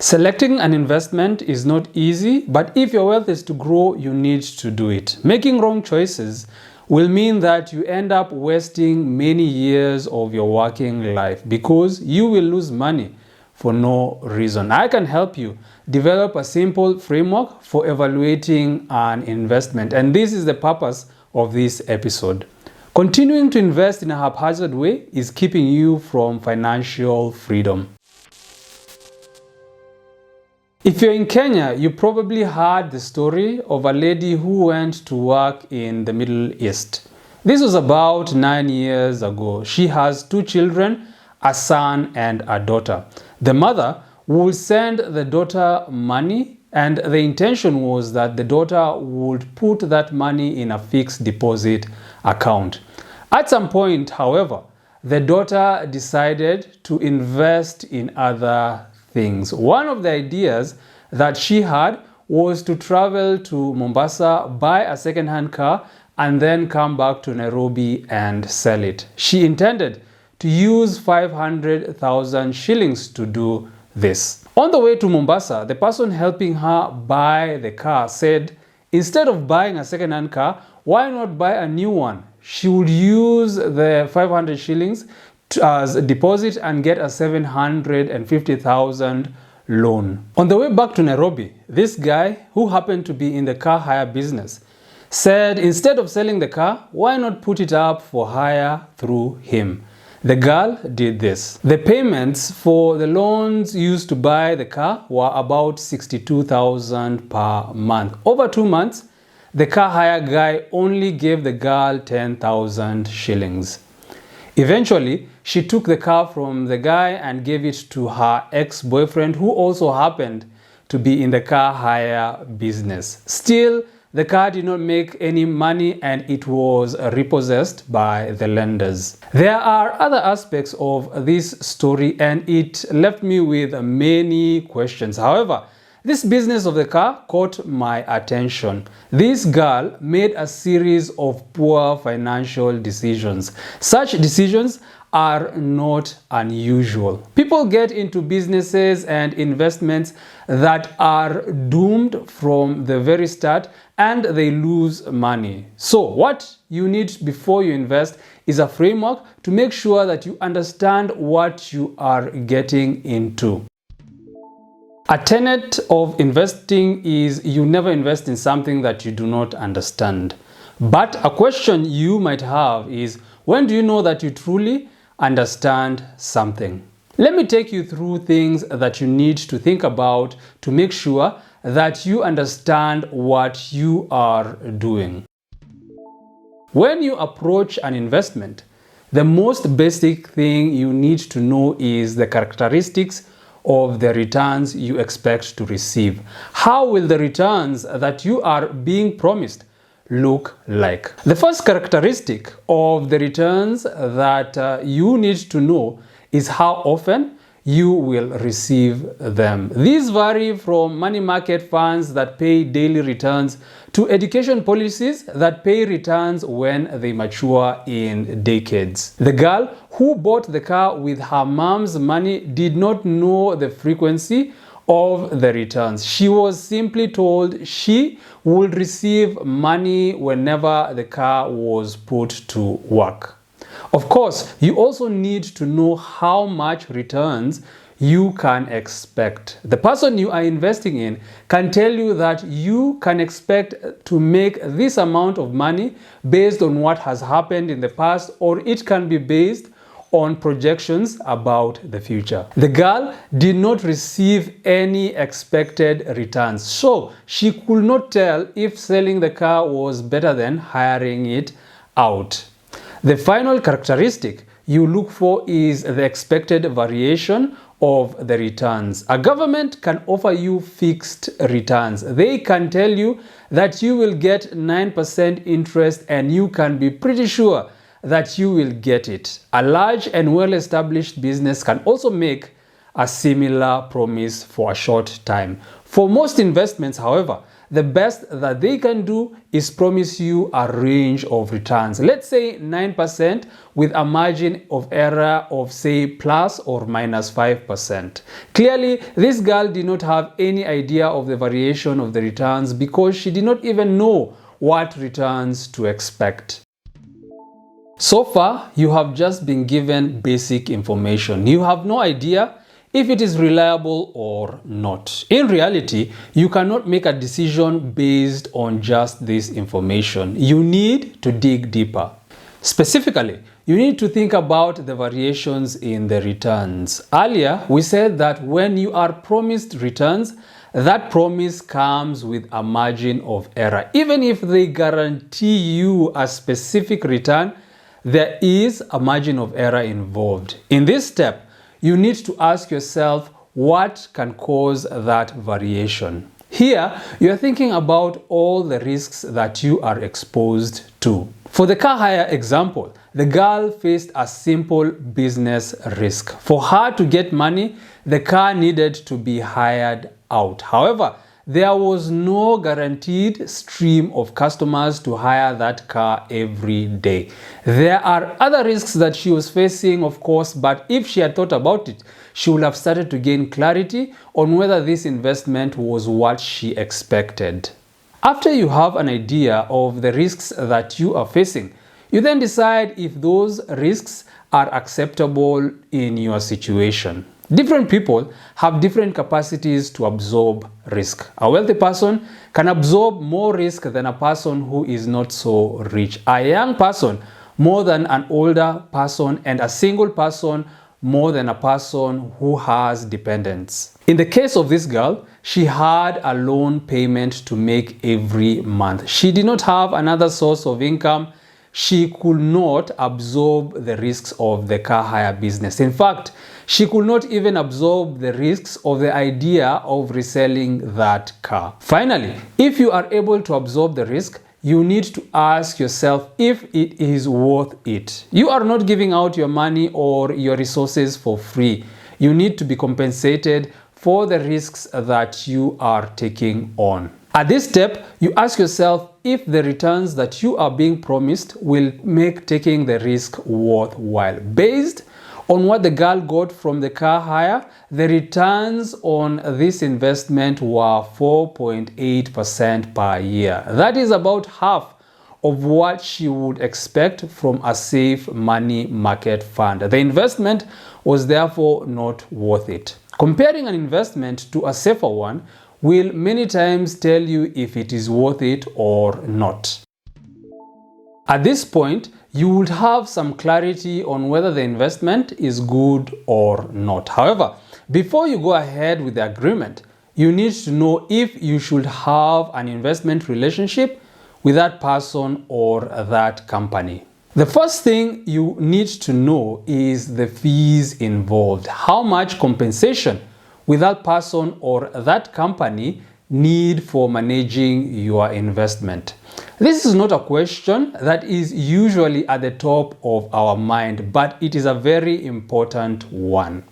Selecting an investment is not easy, but if your wealth is to grow, you need to do it. Making wrong choices will mean that you end up wasting many years of your working life because you will lose money for no reason. I can help you develop a simple framework for evaluating an investment, and this is the purpose of this episode. Continuing to invest in a haphazard way is keeping you from financial freedom. If you're in Kenya, you probably heard the story of a lady who went to work in the Middle East. This was about 9 years ago. She has 2 children, a son and a daughter. The mother would send the daughter money, and the intention was that the daughter would put that money in a fixed deposit account. At some point, however, the daughter decided to invest in other things. One of the ideas that she had was to travel to Mombasa, buy a second-hand car, and then come back to Nairobi and sell it. She intended to use 500,000 shillings to do this. On the way to Mombasa, the person helping her buy the car said, instead of buying a second-hand car, why not buy a new one? She would use the 500 shillings as a deposit and get a 750,000 loan. On the way back to Nairobi, this guy, who happened to be in the car hire business, said instead of selling the car, why not put it up for hire through him? The girl did this. The payments for the loans used to buy the car were about 62,000 per month. Over 2 months, the car hire guy only gave the girl 10,000 shillings. Eventually, she took the car from the guy and gave it to her ex-boyfriend, who also happened to be in the car hire business. Still, the car did not make any money and it was repossessed by the lenders. There are other aspects of this story and it left me with many questions. However, this business of the car caught my attention. This girl made a series of poor financial decisions. Such decisions are not unusual. People get into businesses and investments that are doomed from the very start and they lose money. So what you need before you invest is a framework to make sure that you understand what you are getting into. A tenet of investing is you never invest in something that you do not understand. But a question you might have is, when do you know that you truly understand something? Let me take you through things that you need to think about to make sure that you understand what you are doing. When you approach an investment, the most basic thing you need to know is the characteristics of the returns you expect to receive. How will the returns that you are being promised look like? The first characteristic of the returns that you need to know is how often you will receive them. These vary from money market funds that pay daily returns to education policies that pay returns when they mature in decades. The girl who bought the car with her mom's money did not know the frequency of the returns. She was simply told she would receive money whenever the car was put to work. Of course, you also need to know how much returns you can expect. The person you are investing in can tell you that you can expect to make this amount of money based on what has happened in the past, or it can be based on projections about the future. The girl did not receive any expected returns, so she could not tell if selling the car was better than hiring it out. The final characteristic you look for is the expected variation of the returns. A government can offer you fixed returns. They can tell you that you will get 9% interest and you can be pretty sure that you will get it. A large and well-established business can also make a similar promise for a short time. For most investments, however, the best that they can do is promise you a range of returns. Let's say 9% with a margin of error of say plus or minus 5%. Clearly, this girl did not have any idea of the variation of the returns because she did not even know what returns to expect. So far, you have just been given basic information. You have no idea if it is reliable or not. In reality, you cannot make a decision based on just this information. You need to dig deeper. Specifically, you need to think about the variations in the returns. Earlier, we said that when you are promised returns, that promise comes with a margin of error. Even if they guarantee you a specific return, there is a margin of error involved. In this step, you need to ask yourself what can cause that variation. Here, you are thinking about all the risks that you are exposed to. For the car hire example, the girl faced a simple business risk. For her to get money, the car needed to be hired out. However, there was no guaranteed stream of customers to hire that car every day. There are other risks that she was facing, of course, but if she had thought about it, she would have started to gain clarity on whether this investment was what she expected. After you have an idea of the risks that you are facing, you then decide if those risks are acceptable in your situation. Different people have different capacities to absorb risk. A wealthy person can absorb more risk than a person who is not so rich. A young person more than an older person, and a single person more than a person who has dependents. In the case of this girl, she had a loan payment to make every month. She did not have another source of income. She could not absorb the risks of the car hire business. In fact, she could not even absorb the risks of the idea of reselling that car. Finally, if you are able to absorb the risk, you need to ask yourself if it is worth it. You are not giving out your money or your resources for free. You need to be compensated for the risks that you are taking on. At this step, you ask yourself if the returns that you are being promised will make taking the risk worthwhile. Based on what the girl got from the car hire, the returns on this investment were 4.8% per year. That is about half of what she would expect from a safe money market fund. The investment was therefore not worth it. Comparing an investment to a safer one will many times tell you if it is worth it or not. At this point, you would have some clarity on whether the investment is good or not. However, before you go ahead with the agreement, you need to know if you should have an investment relationship with that person or that company. The first thing you need to know is the fees involved. How much compensation will that person or that company need for managing your investment? This is not a question that is usually at the top of our mind, but it is a very important one.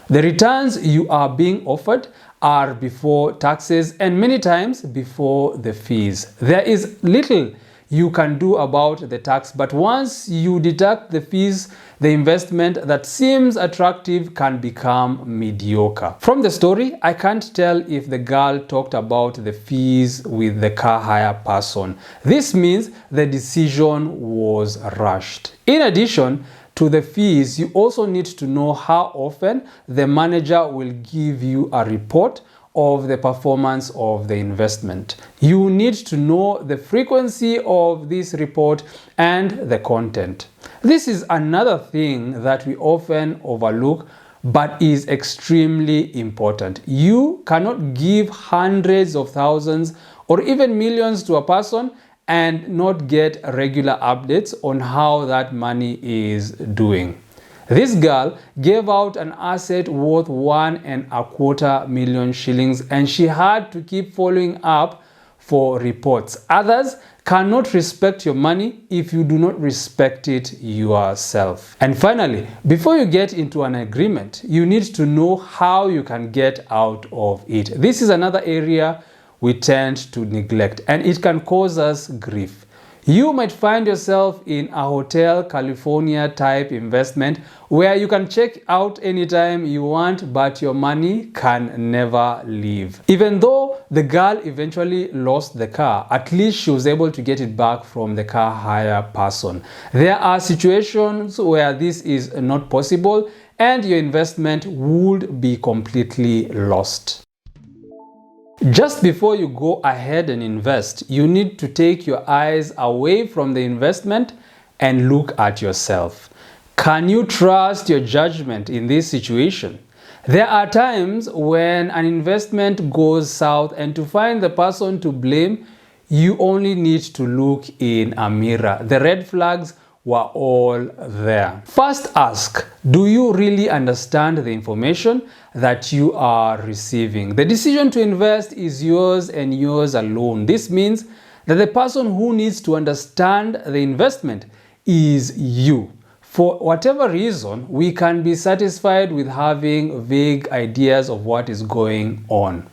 The returns you are being offered are before taxes and many times before the fees. There is little you can do about the tax, but once you deduct the fees, the investment that seems attractive can become mediocre. From the story, I can't tell if the girl talked about the fees with the car hire person. This means the decision was rushed. In addition to the fees, you also need to know how often the manager will give you a report of the performance of the investment. You need to know the frequency of this report and the content. This is another thing that we often overlook but is extremely important. You cannot give hundreds of thousands or even millions to a person and not get regular updates on how that money is doing. This girl gave out an asset worth 1.25 million shillings and she had to keep following up for reports. Others cannot respect your money if you do not respect it yourself. And finally, before you get into an agreement, you need to know how you can get out of it. This is another area we tend to neglect, and it can cause us grief. You might find yourself in a Hotel California type investment where you can check out anytime you want, but your money can never leave. Even though the girl eventually lost the car, at least she was able to get it back from the car hire person. There are situations where this is not possible and your investment would be completely lost. Just before you go ahead and invest, you need to take your eyes away from the investment and look at yourself. Can you trust your judgment in this situation? There are times when an investment goes south, and to find the person to blame, you only need to look in a mirror. The red flags were all there. First ask, do you really understand the information that you are receiving? The decision to invest is yours and yours alone. This means that the person who needs to understand the investment is you. For whatever reason, we can be satisfied with having vague ideas of what is going on.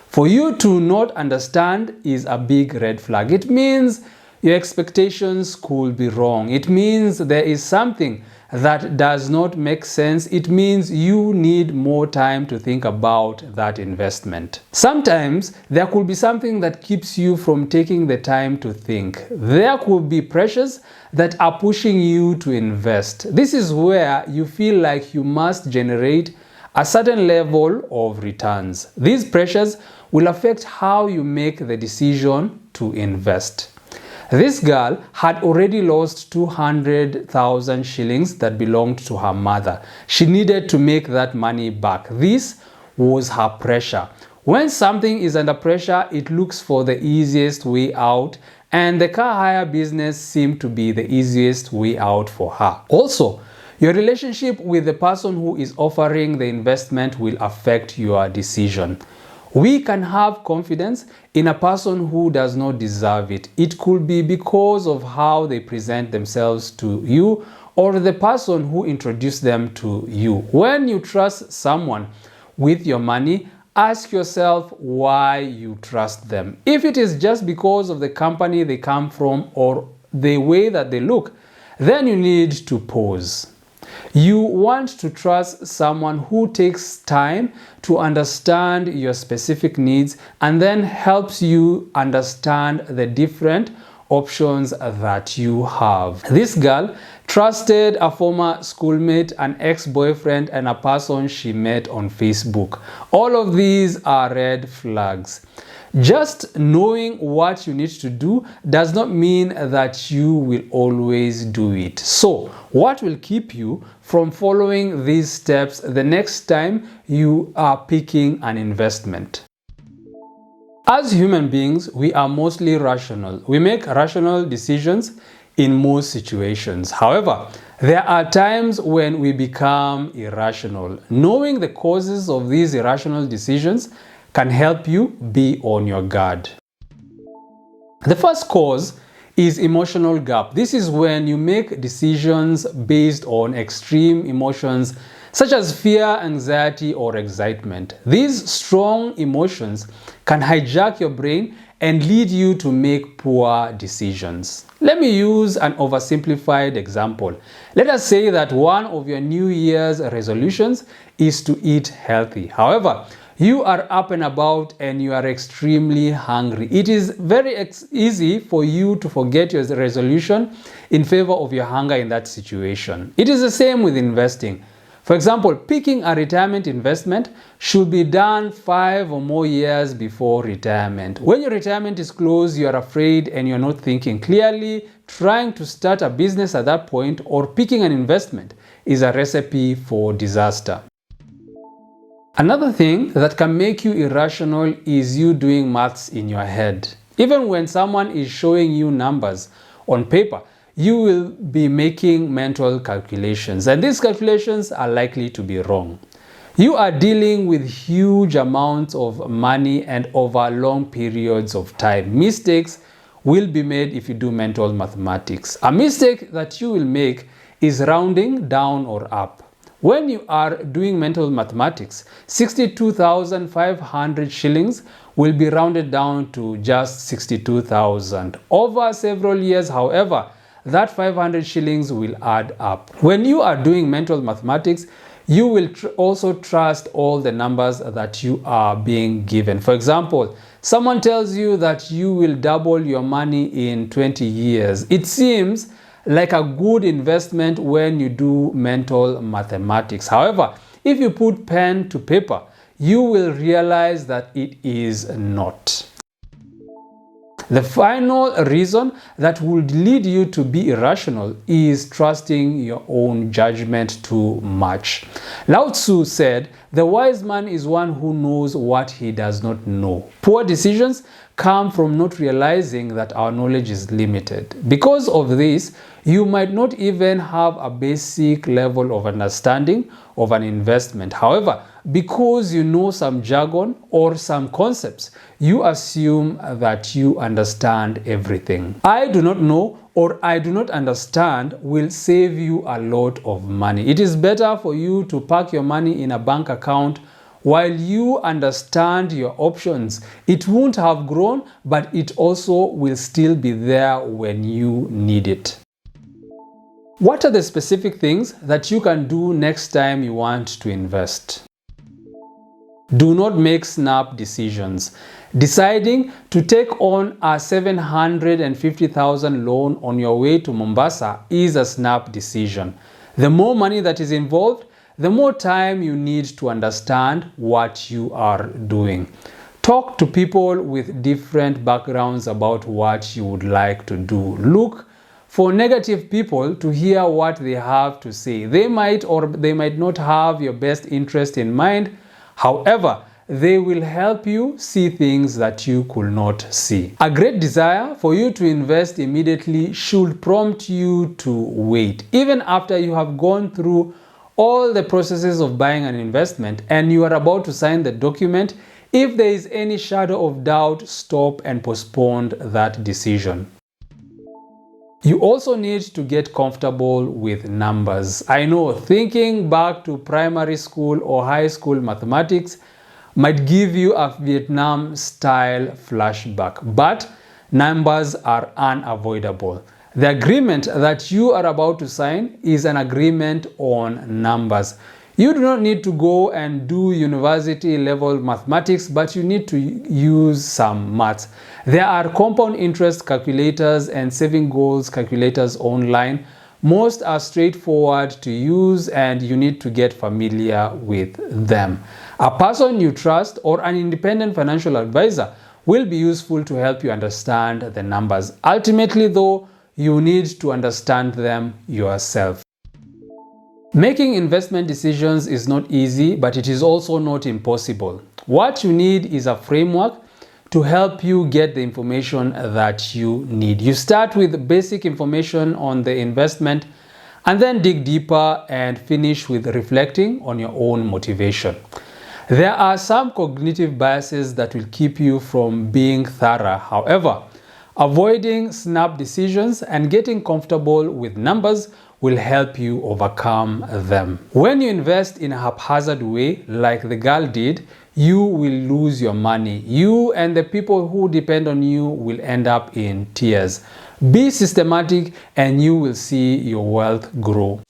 For you to not understand is a big red flag. It means your expectations could be wrong. It means there is something that does not make sense. It means you need more time to think about that investment. Sometimes there could be something that keeps you from taking the time to think. There could be pressures that are pushing you to invest. This is where you feel like you must generate a certain level of returns. These pressures will affect how you make the decision to invest. This girl had already lost 200,000 shillings that belonged to her mother. She needed to make that money back. This was her pressure. When something is under pressure, it looks for the easiest way out, and the car hire business seemed to be the easiest way out for her. Also, your relationship with the person who is offering the investment will affect your decision. We can have confidence in a person who does not deserve it. It could be because of how they present themselves to you or the person who introduced them to you. When you trust someone with your money, ask yourself why you trust them. If it is just because of the company they come from or the way that they look, then you need to pause. You want to trust someone who takes time to understand your specific needs and then helps you understand the different options that you have. This girl trusted a former schoolmate, an ex-boyfriend, and a person she met on Facebook. All of these are red flags. Just knowing what you need to do does not mean that you will always do it. So, what will keep you from following these steps the next time you are picking an investment? As human beings, we are mostly rational. We make rational decisions in most situations. However, there are times when we become irrational. Knowing the causes of these irrational decisions can help you be on your guard. The first cause is emotional gap. This is when you make decisions based on extreme emotions such as fear, anxiety, or excitement. These strong emotions can hijack your brain and lead you to make poor decisions. Let me use an oversimplified example. Let us say that one of your New Year's resolutions is to eat healthy. However, you are up and about and you are extremely hungry. It is very easy for you to forget your resolution in favor of your hunger in that situation. It is the same with investing. For example, picking a retirement investment should be done 5 or more years before retirement. When your retirement is close, you are afraid and you're not thinking clearly. Trying to start a business at that point or picking an investment is a recipe for disaster. Another thing that can make you irrational is you doing maths in your head. Even when someone is showing you numbers on paper, you will be making mental calculations, and these calculations are likely to be wrong. You are dealing with huge amounts of money and over long periods of time. Mistakes will be made if you do mental mathematics. A mistake that you will make is rounding down or up. When you are doing mental mathematics, 62,500 shillings will be rounded down to just 62,000. Over several years, however, that 500 shillings will add up. When you are doing mental mathematics, you will also trust all the numbers that you are being given. For example, someone tells you that you will double your money in 20 years. It seems like a good investment when you do mental mathematics. However, if you put pen to paper, you will realize that it is not. The final reason that would lead you to be irrational is trusting your own judgment too much. Lao Tzu said, "The wise man is one who knows what he does not know." Poor decisions come from not realizing that our knowledge is limited. Because of this, you might not even have a basic level of understanding of an investment. However, because you know some jargon or some concepts, you assume that you understand everything. "I do not know" or "I do not understand" will save you a lot of money. It is better for you to park your money in a bank account while you understand your options. It won't have grown, but it also will still be there when you need it. What are the specific things that you can do next time you want to invest? Do not make snap decisions. Deciding to take on a 750,000 loan on your way to Mombasa is a snap decision. The more money that is involved, the more time you need to understand what you are doing. Talk to people with different backgrounds about what you would like to do. Look for negative people to hear what they have to say. They might or they might not have your best interest in mind. However, they will help you see things that you could not see. A great desire for you to invest immediately should prompt you to wait. Even after you have gone through all the processes of buying an investment and you are about to sign the document, if there is any shadow of doubt, stop and postpone that decision. You also need to get comfortable with numbers. I know thinking back to primary school or high school mathematics might give you a Vietnam-style flashback, but numbers are unavoidable. The agreement that you are about to sign is an agreement on numbers. You do not need to go and do university-level mathematics, but you need to use some maths. There are compound interest calculators and saving goals calculators online. Most are straightforward to use and you need to get familiar with them. A person you trust or an independent financial advisor will be useful to help you understand the numbers. Ultimately, though, you need to understand them yourself. Making investment decisions is not easy, but it is also not impossible. What you need is a framework to help you get the information that you need. You start with basic information on the investment and then dig deeper and finish with reflecting on your own motivation. There are some cognitive biases that will keep you from being thorough. However, avoiding snap decisions and getting comfortable with numbers will help you overcome them. When you invest in a haphazard way, like the girl did, you will lose your money. You and the people who depend on you will end up in tears. Be systematic and you will see your wealth grow.